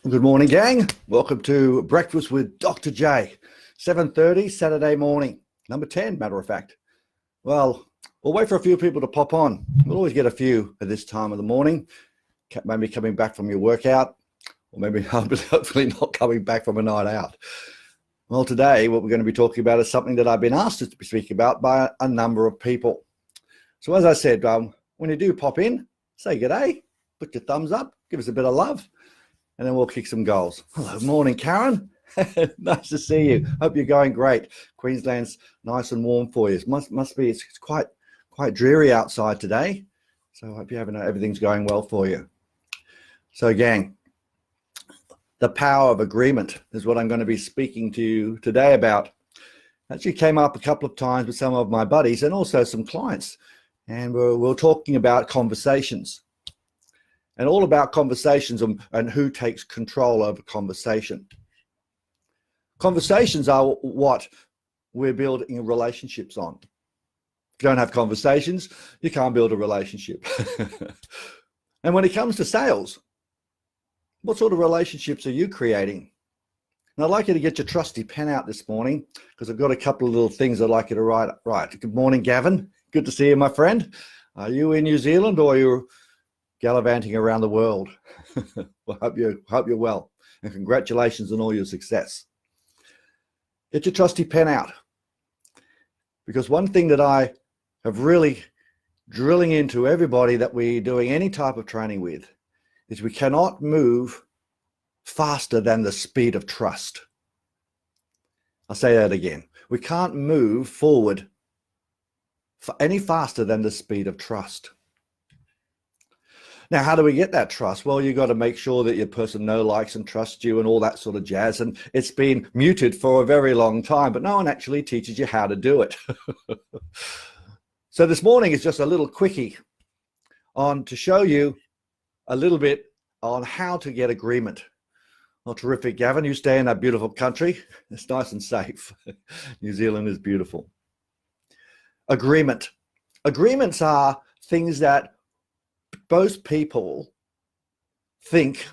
Good morning, gang. Welcome to Breakfast with Dr. J. 7:30 Saturday morning, number 10, matter of fact. Well, we'll wait for a few people to pop on. We'll always get a few at this time of the morning, maybe coming back from your workout, or maybe hopefully not coming back from a night out. Well, today what we're going to be talking about is something that I've been asked to speak about by a number of people. So as I said, when you do pop in, say g'day, put your thumbs up, give us a bit of love, and then we'll kick some goals. Hello, morning, Karen. Nice to see you. Hope you're going great. Queensland's nice and warm for you. Must be. It's quite dreary outside today. So I hope everything's going well for you. So, gang, the power of agreement is what I'm going to be speaking to you today about. Actually, came up a couple of times with some of my buddies and also some clients, and we're talking about conversations. And all about conversations and who takes control over conversation. Conversations are what we're building relationships on. If you don't have conversations, you can't build a relationship. And when it comes to sales, what sort of relationships are you creating? And I'd like you to get your trusty pen out this morning because I've got a couple of little things I'd like you to write. Right. Good morning, Gavin. Good to see you, my friend. Are you in New Zealand or are you gallivanting around the world? Well, hope you're well, and congratulations on all your success. Get your trusty pen out, because one thing that I have really drilling into everybody that we're doing any type of training with is we cannot move faster than the speed of trust. I'll say that again. We can't move forward any faster than the speed of trust. Now, how do we get that trust? Well, you've got to make sure that your person knows, likes, and trusts you and all that sort of jazz. And it's been muted for a very long time, but no one actually teaches you how to do it. So this morning is just a little quickie to show you a little bit on how to get agreement. Well, terrific, Gavin. You stay in that beautiful country. It's nice and safe. New Zealand is beautiful. Agreement. Agreements are things that most people think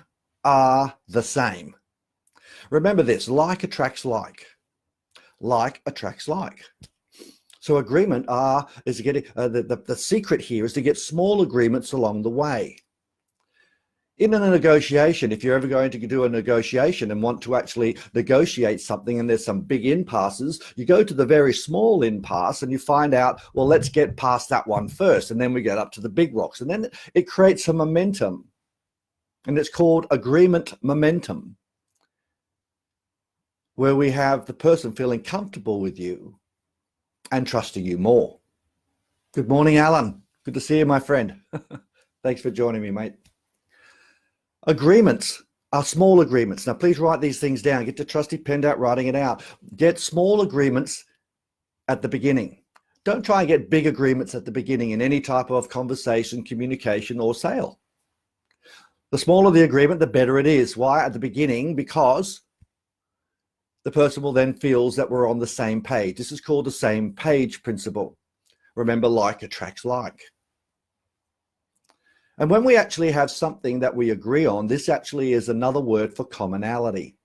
are the same. Remember this: like attracts like. Like attracts like. So agreement is getting the secret here is to get small agreements along the way. In a negotiation, if you're ever going to do a negotiation and want to actually negotiate something and there's some big impasses, you go to the very small impasse and you find out, well, let's get past that one first, and then we get up to the big rocks. And then it creates some momentum, and it's called agreement momentum, where we have the person feeling comfortable with you and trusting you more. Good morning, Alan. Good to see you, my friend. Thanks for joining me, mate. Agreements are small agreements. Now, please write these things down. Get your trusty pen out, writing it out. Get small agreements at the beginning. Don't try and get big agreements at the beginning in any type of conversation, communication, or sale. The smaller the agreement, the better it is. Why? At the beginning, because the person will then feel that we're on the same page. This is called the same page principle. Remember, like attracts like. And when we actually have something that we agree on, this actually is another word for commonality.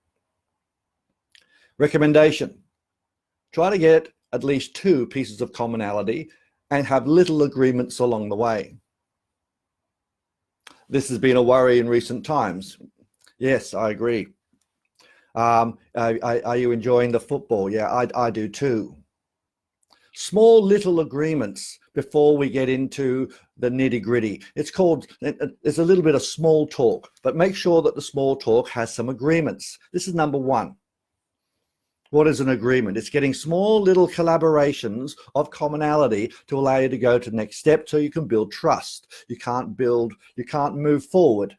Recommendation: try to get at least 2 pieces of commonality and have little agreements along the way. This has been a worry in recent times. Yes, I agree. Are you enjoying the football? Yeah, I do too. Small little agreements before we get into the nitty-gritty. It's a little bit of small talk, but make sure that the small talk has some agreements. This is number 1. What is an agreement? It's getting small little collaborations of commonality to allow you to go to the next step so you can build trust. You can't move forward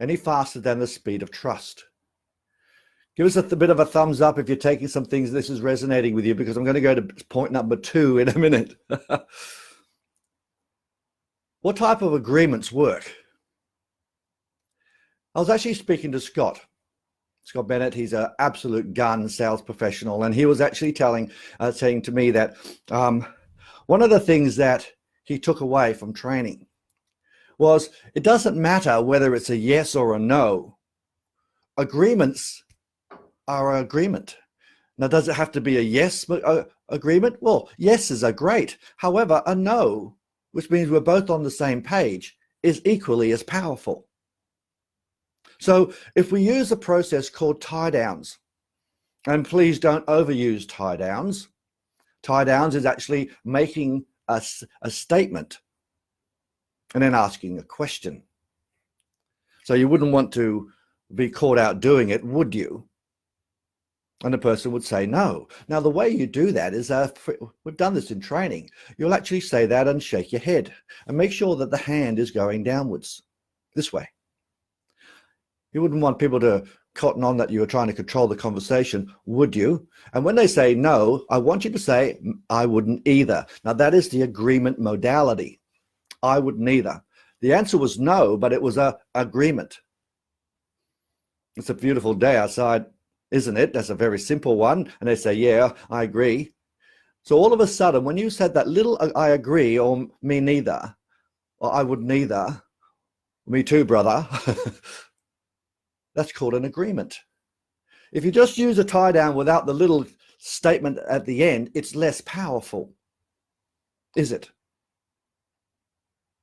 any faster than the speed of trust. Give us a bit of a thumbs up if you're taking some things this is resonating with you, because I'm going to go to point number 2 in a minute. What type of agreements work? I was actually speaking to Scott Bennett. He's an absolute gun sales professional, and he was actually saying to me that one of the things that he took away from training was it doesn't matter whether it's a yes or a no. Agreements are an agreement. Now, does it have to be a yes agreement? Well, yeses are great. However, a no, which means we're both on the same page, is equally as powerful. So if we use a process called tie downs, and please don't overuse tie downs. Tie downs is actually making a statement and then asking a question. So you wouldn't want to be caught out doing it, would you? And the person would say no. Now, the way you do that is, we've done this in training. You'll actually say that and shake your head and make sure that the hand is going downwards this way. You wouldn't want people to cotton on that you were trying to control the conversation, would you? And when they say no, I want you to say, I wouldn't either. Now, that is the agreement modality. I wouldn't either. The answer was no, but it was an agreement. It's a beautiful day outside, isn't it? That's a very simple one. And they say, yeah, I agree. So all of a sudden, when you said that little I agree, or me neither, or I would neither, me too, brother, that's called an agreement. If you just use a tie down without the little statement at the end, it's less powerful, is it?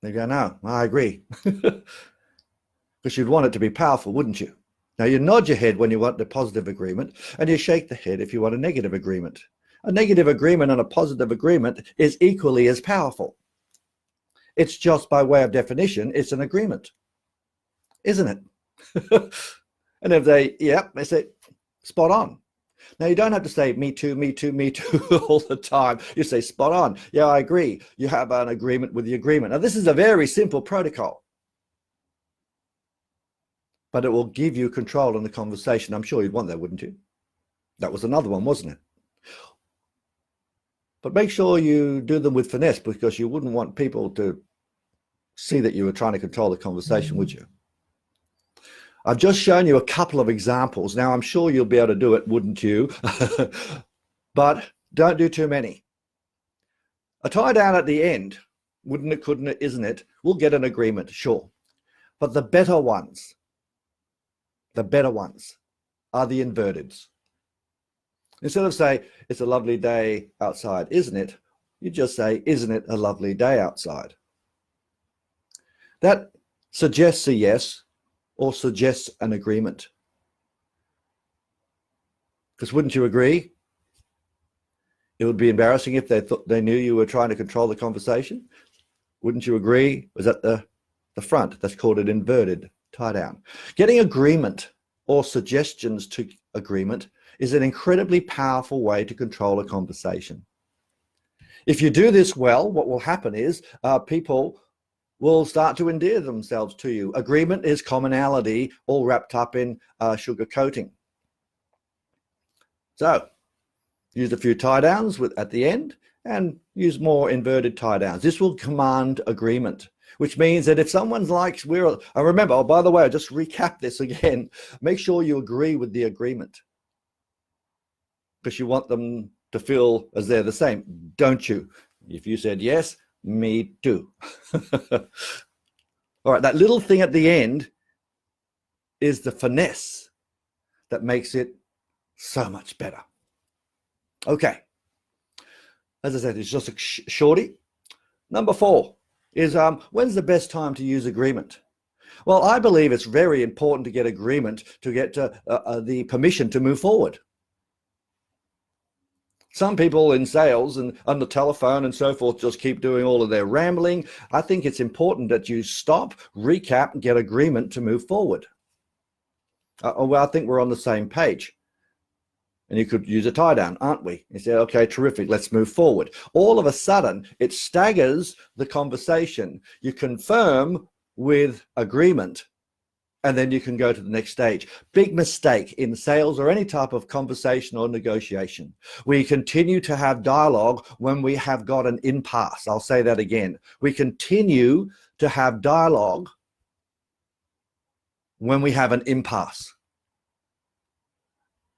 They go, no, I agree. Because you'd want it to be powerful, wouldn't you? Now, you nod your head when you want the positive agreement, and you shake the head if you want a negative agreement. A negative agreement and a positive agreement is equally as powerful. It's just by way of definition, it's an agreement, isn't it? And if they, they say, spot on. Now, you don't have to say, me too, me too, me too all the time. You say, spot on. Yeah, I agree. You have an agreement with the agreement. Now, this is a very simple protocol, but it will give you control in the conversation. I'm sure you'd want that, wouldn't you? That was another one, wasn't it? But make sure you do them with finesse, because you wouldn't want people to see that you were trying to control the conversation, would you? I've just shown you a couple of examples. Now, I'm sure you'll be able to do it, wouldn't you? But don't do too many. A tie down at the end, wouldn't it, couldn't it, isn't it? We'll get an agreement, sure. But the better ones are the inverteds. Instead of say, it's a lovely day outside, isn't it? You just say, isn't it a lovely day outside? That suggests a yes, or suggests an agreement. Because wouldn't you agree? It would be embarrassing if they thought they knew you were trying to control the conversation. Wouldn't you agree? Was that the front? That's called an inverted tie down. Getting agreement or suggestions to agreement is an incredibly powerful way to control a conversation. If you do this well, what will happen is people will start to endear themselves to you. Agreement is commonality, all wrapped up in sugar coating. So use a few tie downs at the end, and use more inverted tie downs. This will command agreement, which means that if someone likes, remember, oh, by the way, I'll just recap this again. Make sure you agree with the agreement, because you want them to feel as they're the same, don't you? If you said yes, me too. All right, that little thing at the end is the finesse that makes it so much better. Okay, as I said, it's just a shorty. Number 4 is when's the best time to use agreement? Well, I believe it's very important to get agreement to get the permission to move forward. Some people in sales and on the telephone and so forth just keep doing all of their rambling. I think it's important that you stop, recap, and get agreement to move forward. Well, I think we're on the same page. And you could use a tie down, aren't we? You say, okay, terrific, let's move forward. All of a sudden, it staggers the conversation. You confirm with agreement, and then you can go to the next stage. Big mistake in sales or any type of conversation or negotiation. We continue to have dialogue when we have got an impasse. I'll say that again. We continue to have dialogue when we have an impasse.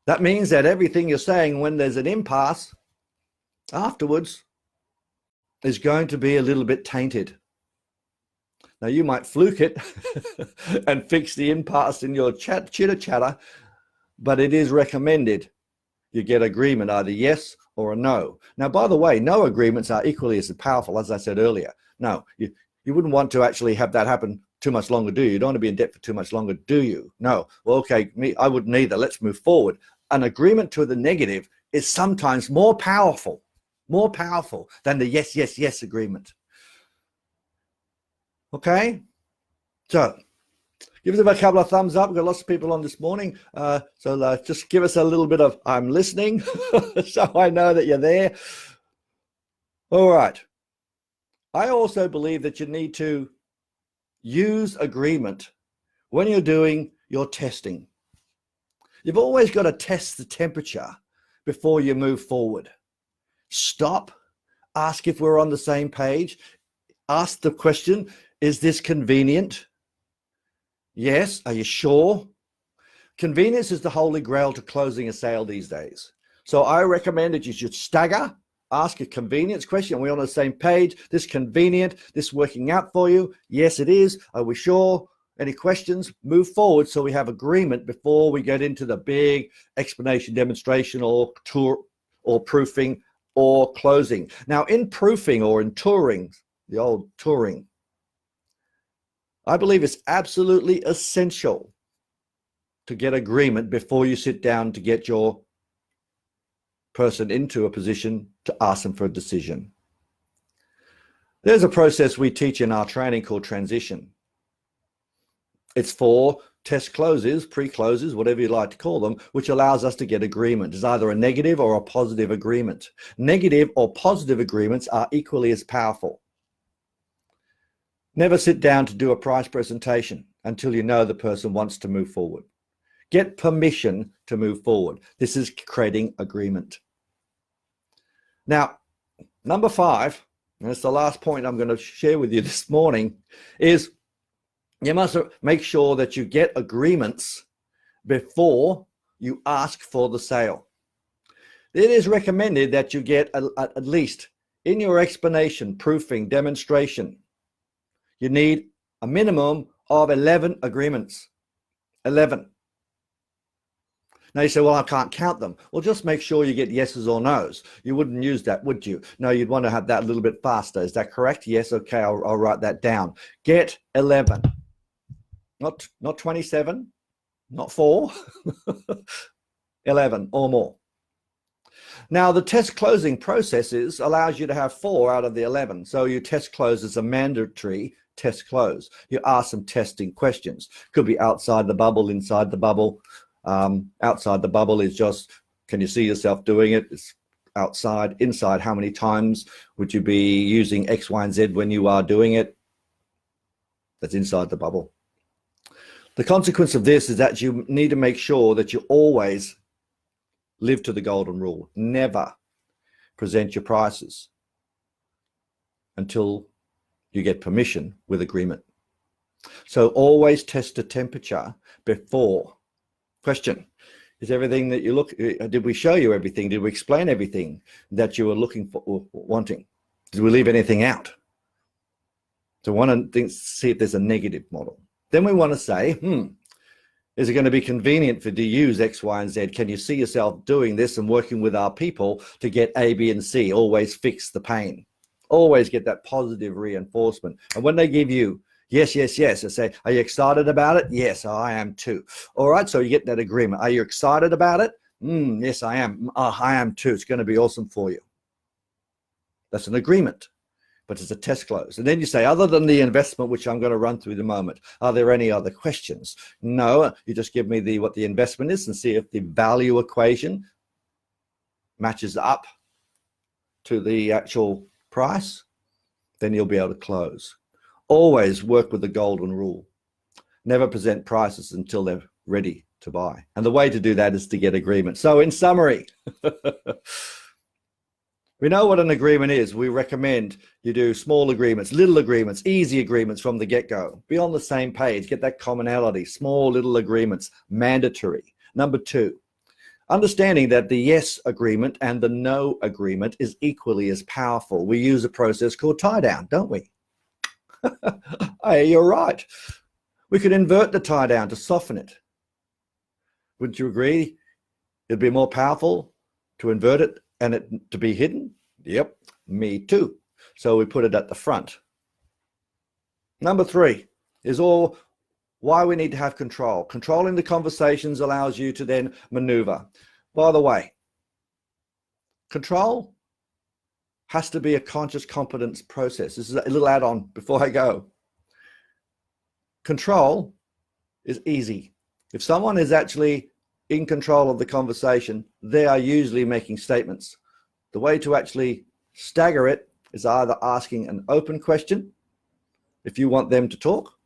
That means that everything you're saying when there's an impasse afterwards is going to be a little bit tainted. Now, you might fluke it and fix the impasse in your chitter chatter, but it is recommended you get agreement, either yes or a no. Now, by the way, no agreements are equally as powerful, as I said earlier. No, you wouldn't want to actually have that happen too much longer, do you? You don't want to be in debt for too much longer, do you? No. Well, okay, I wouldn't either. Let's move forward. An agreement to the negative is sometimes more powerful than the yes, yes, yes agreement. Okay? So, give us a couple of thumbs up. We've got lots of people on this morning. So just give us a little bit of I'm listening so I know that you're there. All right. I also believe that you need to use agreement when you're doing your testing. You've always got to test the temperature before you move forward. Stop. Ask if we're on the same page. Ask the question, is this convenient? Yes. Are you sure? Convenience is the holy grail to closing a sale these days. So I recommend that you should stagger, ask a convenience question. Are we on the same page? This convenient? This working out for you? Yes, it is. Are we sure? Any questions? Move forward so we have agreement before we get into the big explanation, demonstration, or tour, or proofing, or closing. Now, in proofing or in touring, the old touring, I believe it's absolutely essential to get agreement before you sit down to get your person into a position to ask them for a decision. There's a process we teach in our training called transition. It's for test closes, pre-closes, whatever you like to call them, which allows us to get agreement. It's either a negative or a positive agreement. Negative or positive agreements are equally as powerful. Never sit down to do a price presentation until you know the person wants to move forward. Get permission to move forward. This is creating agreement. Now, number 5, and it's the last point I'm going to share with you this morning, is you must make sure that you get agreements before you ask for the sale. It is recommended that you get at least in your explanation, proofing, demonstration, you need a minimum of 11 agreements. 11. Now you say, well, I can't count them. Well, just make sure you get yeses or nos. You wouldn't use that, would you? No, you'd want to have that a little bit faster. Is that correct? Yes. Okay, I'll write that down. Get 11. Not 27, not 4, 11 or more. Now, the test closing processes allows you to have 4 out of the 11. So your test close is a mandatory test close. You ask some testing questions. Could be outside the bubble, inside the bubble. Outside the bubble is just, can you see yourself doing it? It's outside. Inside, how many times would you be using X, Y, and Z when you are doing it? That's inside the bubble. The consequence of this is that you need to make sure that you always live to the golden rule. Never present your prices until you get permission with agreement. So always test the temperature before. Question, is everything that you look, did we show you everything? Did we explain everything that you were looking for or wanting? Did we leave anything out? So we want to see if there's a negative model. Then we want to say, is it going to be convenient for you to use X, Y, and Z? Can you see yourself doing this and working with our people to get A, B, and C? Always fix the pain. Always get that positive reinforcement. And when they give you yes, yes, yes, I say, are you excited about it? Yes, I am too. All right, so you get that agreement. Are you excited about it? Yes, I am. I am too. It's going to be awesome for you. That's an agreement. But it's a test close. And then you say, other than the investment, which I'm going to run through in a moment, are there any other questions? No, you just give me what the investment is and see if the value equation matches up to the actual price. Then you'll be able to close. Always work with the golden rule. Never present prices until they're ready to buy. And the way to do that is to get agreement. So in summary, we know what an agreement is. We recommend you do small agreements, little agreements, easy agreements from the get-go. Be on the same page, get that commonality, small little agreements, mandatory. Number 2, understanding that the yes agreement and the no agreement is equally as powerful. We use a process called tie-down, don't we? Hey, you're right. We could invert the tie down to soften it. Wouldn't you agree? It'd be more powerful to invert it and it to be hidden? Yep, me too. So we put it at the front. Number 3 is all why we need to have control. Controlling the conversations allows you to then maneuver. By the way, control has to be a conscious competence process. This is a little add-on before I go. Control is easy. If someone is actually in control of the conversation, they are usually making statements. The way to actually stagger it is either asking an open question if you want them to talk,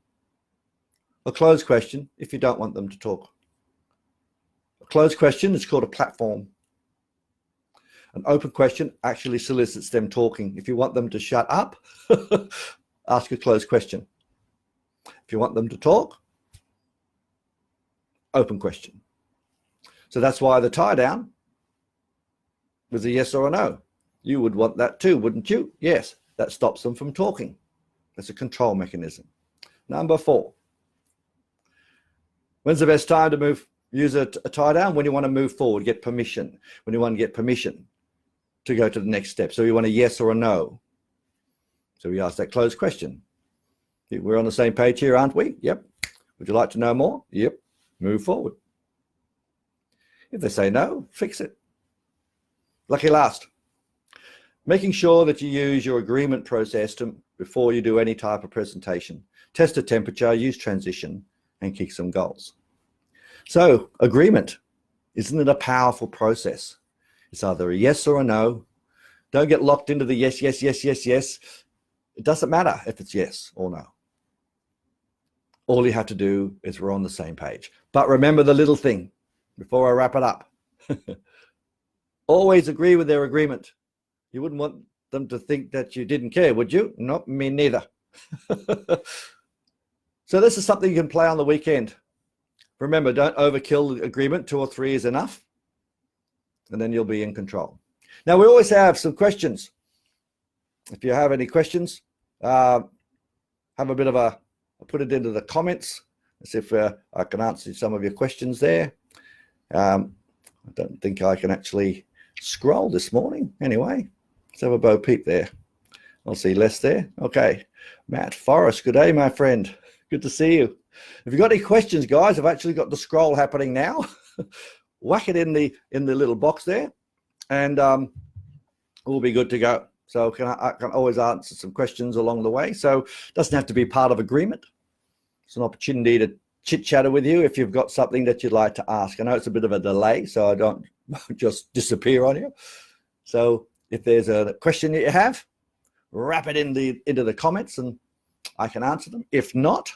a closed question if you don't want them to talk. A closed question is called a platform. An open question actually solicits them talking. If you want them to shut up, ask a closed question. If you want them to talk, open question. So that's why the tie down was a yes or a no. You would want that too, wouldn't you? Yes, that stops them from talking. That's a control mechanism. Number 4. When's the best time to use a tie down? When you want to move forward, get permission. When you want to get permission to go to the next step. So you want a yes or a no. So we ask that closed question. We're on the same page here, aren't we? Yep. Would you like to know more? Yep. Move forward. If they say no, fix it. Lucky last. Making sure that you use your agreement process before you do any type of presentation. Test the temperature, use transition, and kick some goals. So agreement, isn't it a powerful process? It's either a yes or a no. Don't get locked into the yes, yes, yes, yes, yes. It doesn't matter if it's yes or no. All you have to do is we're on the same page. But remember the little thing before I wrap it up. Always agree with their agreement. You wouldn't want them to think that you didn't care, would you? Not me neither. So this is something you can play on the weekend. Remember, don't overkill the agreement. 2 or 3 is enough. And then you'll be in control. Now, we always have some questions. If you have any questions, have a bit of a, put it into the comments. Let's see if I can answer some of your questions there. I don't think I can actually scroll this morning. Anyway, let's have a bo peep there. I'll see less there. Okay. Matt Forrest, good day, my friend. Good to see you. If you've got any questions, guys, I've actually got the scroll happening now. Whack it in the little box there, and we'll be good to go. So I can always answer some questions along the way. So it doesn't have to be part of agreement. It's an opportunity to chit-chatter with you if you've got something that you'd like to ask. I know it's a bit of a delay, so I don't just disappear on you. So if there's a question that you have, wrap it into the comments and I can answer them. If not,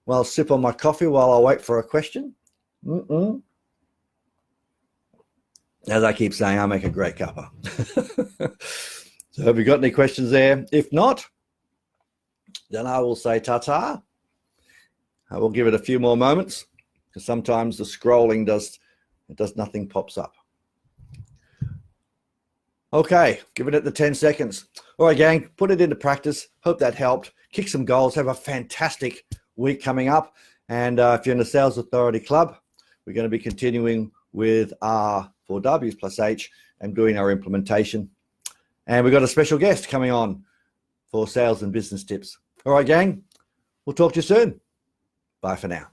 well, I'll sip on my coffee while I wait for a question. As I keep saying, I make a great cuppa. So have you got any questions there? If not, then I will say ta-ta. I will give it a few more moments because sometimes the scrolling does nothing pops up. Okay, giving it the 10 seconds. All right, gang, put it into practice. Hope that helped. Kick some goals. Have a fantastic week coming up. And if you're in the Sales Authority Club, we're going to be continuing with our 4Ws plus H and doing our implementation. And we've got a special guest coming on for sales and business tips. All right, gang, we'll talk to you soon. Bye for now.